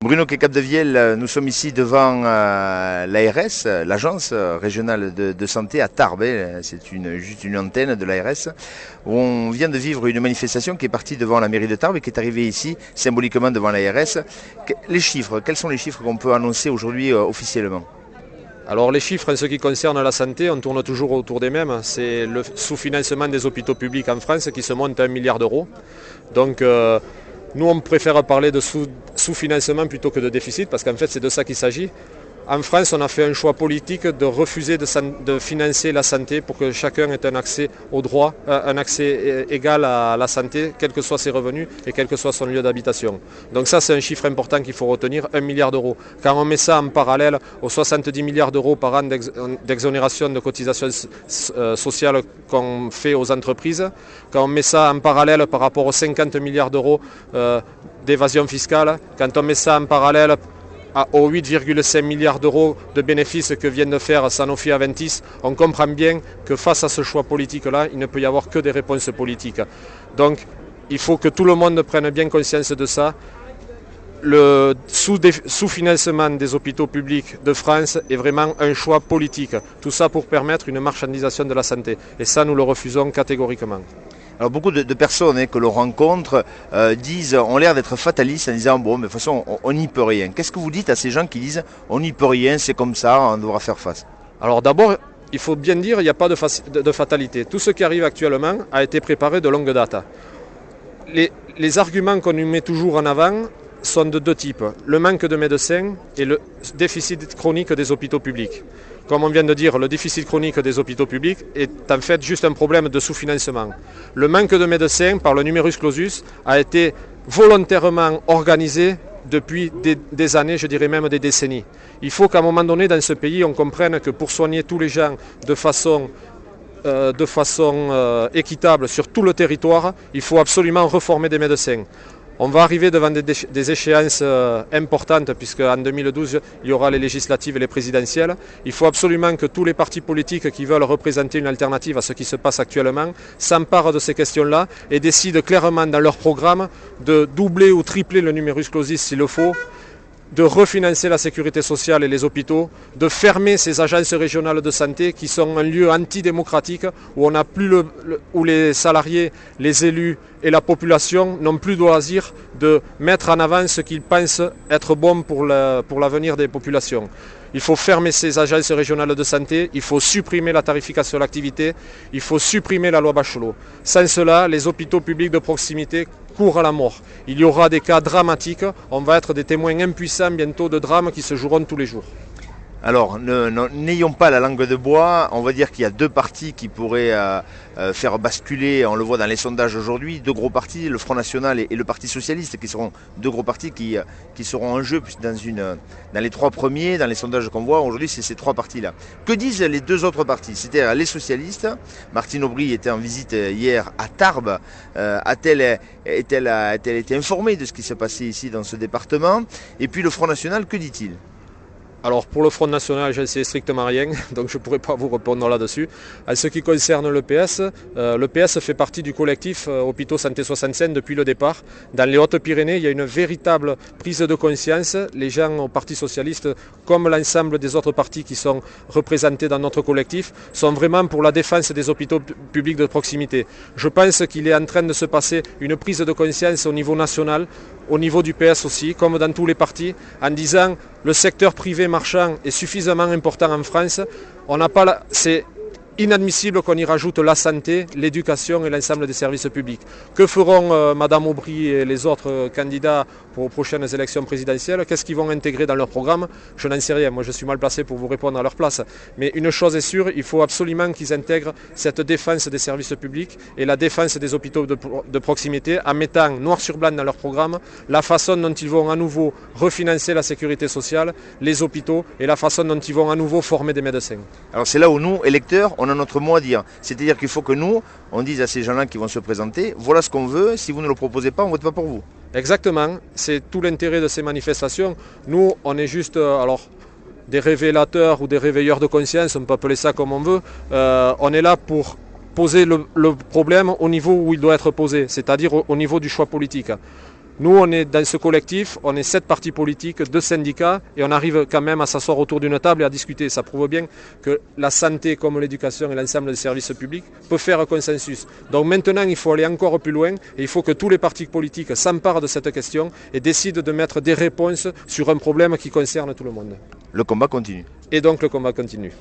Bruno Capdevielle, nous sommes ici devant l'ARS, l'agence régionale de santé à Tarbes. C'est juste une antenne de l'ARS où on vient de vivre une manifestation qui est partie devant la mairie de Tarbes et qui est arrivée ici symboliquement devant l'ARS. Les chiffres, quels sont les chiffres qu'on peut annoncer aujourd'hui officiellement? Alors les chiffres en ce qui concerne la santé, on tourne toujours autour des mêmes. C'est le sous-financement des hôpitaux publics en France qui se monte à 1 milliard d'euros. Donc nous on préfère parler de sous-financement plutôt que de déficit parce qu'en fait c'est de ça qu'il s'agit. En France, on a fait un choix politique de refuser de financer la santé pour que chacun ait un accès au droit, un accès égal à la santé, quels que soient ses revenus et quel que soit son lieu d'habitation. Donc ça, c'est un chiffre important qu'il faut retenir, 1 milliard d'euros. Quand on met ça en parallèle aux 70 milliards d'euros par an d'exonération de cotisations sociales qu'on fait aux entreprises, quand on met ça en parallèle par rapport aux 50 milliards d'euros d'évasion fiscale, quand on met ça en parallèle aux 8,5 milliards d'euros de bénéfices que viennent de faire Sanofi Aventis, on comprend bien que face à ce choix politique-là, il ne peut y avoir que des réponses politiques. Donc il faut que tout le monde prenne bien conscience de ça. Le sous-financement des hôpitaux publics de France est vraiment un choix politique. Tout ça pour permettre une marchandisation de la santé. Et ça, nous le refusons catégoriquement. Alors beaucoup de personnes que l'on rencontre ont l'air d'être fatalistes en disant bon, mais de toute façon on n'y peut rien. Qu'est-ce que vous dites à ces gens qui disent on n'y peut rien, c'est comme ça, on devra faire face? Alors d'abord, il faut bien dire qu'il n'y a pas de fatalité. Tout ce qui arrive actuellement a été préparé de longue date. Les arguments qu'on nous met toujours en avant sont de deux types, le manque de médecins et le déficit chronique des hôpitaux publics. Comme on vient de dire, le déficit chronique des hôpitaux publics est en fait juste un problème de sous-financement. Le manque de médecins par le numerus clausus a été volontairement organisé depuis des années, je dirais même des décennies. Il faut qu'à un moment donné dans ce pays, on comprenne que pour soigner tous les gens de façon équitable sur tout le territoire, il faut absolument reformer des médecins. On va arriver devant des échéances importantes puisque en 2012 il y aura les législatives et les présidentielles. Il faut absolument que tous les partis politiques qui veulent représenter une alternative à ce qui se passe actuellement s'emparent de ces questions-là et décident clairement dans leur programme de doubler ou tripler le numerus clausus s'il le faut, de refinancer la sécurité sociale et les hôpitaux, de fermer ces agences régionales de santé qui sont un lieu antidémocratique où on n'a plus où les salariés, les élus et la population n'ont plus de loisir de mettre en avant ce qu'ils pensent être bon pour l'avenir des populations. Il faut fermer ces agences régionales de santé, il faut supprimer la tarification de l'activité, il faut supprimer la loi Bachelot. Sans cela, les hôpitaux publics de proximité courent à la mort. Il y aura des cas dramatiques, on va être des témoins impuissants bientôt de drames qui se joueront tous les jours. Alors, n'ayons pas la langue de bois, on va dire qu'il y a deux partis qui pourraient faire basculer, on le voit dans les sondages aujourd'hui, deux gros partis, le Front National et le Parti Socialiste, qui seront deux gros partis qui seront en jeu dans les trois premiers, dans les sondages qu'on voit aujourd'hui, c'est ces trois partis-là. Que disent les deux autres partis? C'est-à-dire les socialistes, Martine Aubry était en visite hier à Tarbes, a-t-elle été informée de ce qui se passait ici dans ce département? Et puis le Front National, que dit-il? Alors pour le Front National, je ne sais strictement rien, donc je ne pourrais pas vous répondre là-dessus. En ce qui concerne le PS fait partie du collectif Hôpitaux Santé 65 depuis le départ. Dans les Hautes-Pyrénées, il y a une véritable prise de conscience. Les gens au Parti Socialiste, comme l'ensemble des autres partis qui sont représentés dans notre collectif, sont vraiment pour la défense des hôpitaux publics de proximité. Je pense qu'il est en train de se passer une prise de conscience au niveau national, au niveau du PS aussi, comme dans tous les partis, en disant le secteur privé marchand est suffisamment important en France. C'est inadmissible qu'on y rajoute la santé, l'éducation et l'ensemble des services publics. Que feront Madame Aubry et les autres candidats pour les prochaines élections présidentielles? Qu'est-ce qu'ils vont intégrer dans leur programme? Je n'en sais rien, moi je suis mal placé pour vous répondre à leur place. Mais une chose est sûre, il faut absolument qu'ils intègrent cette défense des services publics et la défense des hôpitaux de proximité en mettant noir sur blanc dans leur programme la façon dont ils vont à nouveau refinancer la sécurité sociale, les hôpitaux et la façon dont ils vont à nouveau former des médecins. Alors c'est là où nous, électeurs, on a notre mot à dire. C'est-à-dire qu'il faut que nous, on dise à ces gens-là qui vont se présenter, voilà ce qu'on veut, si vous ne le proposez pas, on ne vote pas pour vous. Exactement, c'est tout l'intérêt de ces manifestations. Nous, on est juste des révélateurs ou des réveilleurs de conscience, on peut appeler ça comme on veut. On est là pour poser le problème au niveau où il doit être posé, c'est-à-dire au niveau du choix politique. Nous, on est dans ce collectif, on est 7 partis politiques, 2 syndicats, et on arrive quand même à s'asseoir autour d'une table et à discuter. Ça prouve bien que la santé, comme l'éducation et l'ensemble des services publics, peut faire consensus. Donc maintenant, il faut aller encore plus loin, et il faut que tous les partis politiques s'emparent de cette question et décident de mettre des réponses sur un problème qui concerne tout le monde. Le combat continue. Et donc le combat continue.